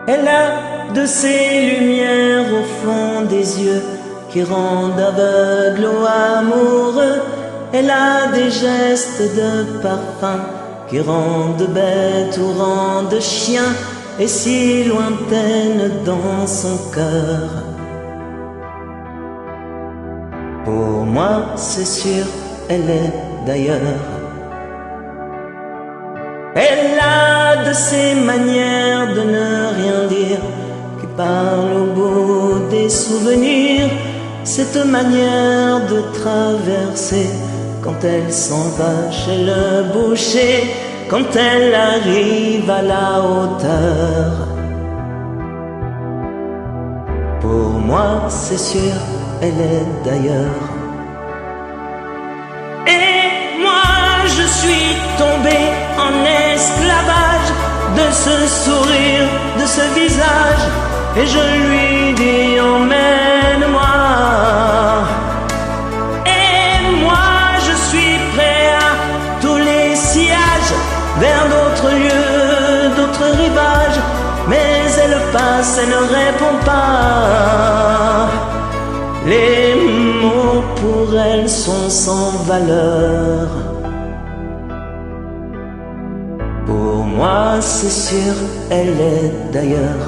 Elle a de ces lumières au fond des yeux qui rendent aveugle ou amoureux. Elle a des gestes de parfum qui rendent bête ou rendent chien, et si lointaine dans son cœur. Pour moi, c'est sûr, elle est d'ailleurs. Elle a de ces manières de ne rien dire qui parle au bout des souvenirs. Cette manière de traverser quand elle s'en va chez le boucher, quand elle arrive à la hauteur. Pour moi, c'est sûr, elle est d'ailleurs. Et moi, je suis tombé en esclavage de ce sourire, de ce visage, et je lui dis emmène-moi. Et moi, je suis prêt à tous les sillages, vers d'autres lieux, d'autres rivages, mais elle passe, elle ne répond pas. Les mots pour elle sont sans valeur. Pour moi, c'est sûr, elle est d'ailleurs.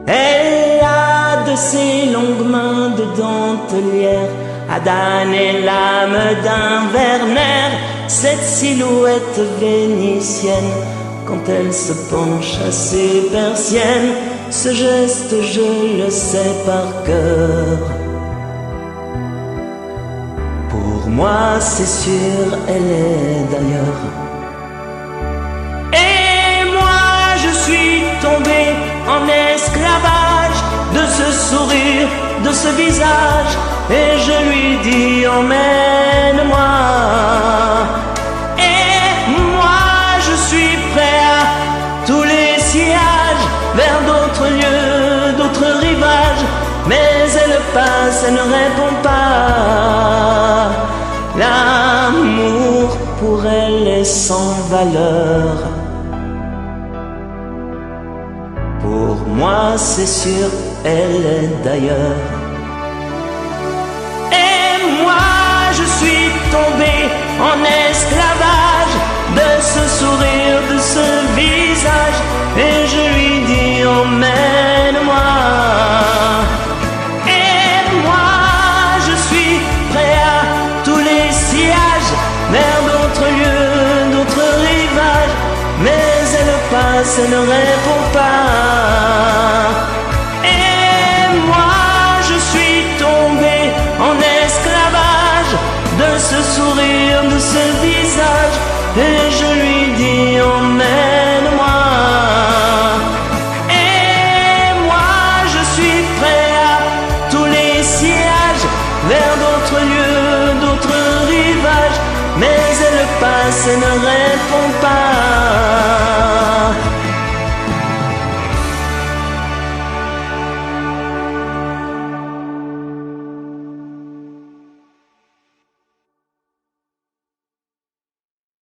Elle a de ces longues mains de dentelière, Adam et l'âme d'un Werner, cette silhouette vénitienne, quand elle se penche à ses persiennes, ce geste je le sais par cœur. Pour moi c'est sûr, elle est d'ailleurs. Et moi je suis tombé en esclavage de ce sourire, de ce visage, et je lui dis emmène-moi. Vers d'autres lieux, d'autres rivages, mais elle passe, elle ne répond pas. L'amour pour elle est sans valeur. Pour moi c'est sûr, elle est d'ailleurs. Et moi je suis tombé en esclavage de ce sourire, de ce visage, et je lui dis emmène-moi. Et moi je suis prêt à tous les sillages, vers d'autres lieux, d'autres rivages, mais elle passe, elle ne répond pas. Et moi je suis tombé en esclavage de ce sourire, de ce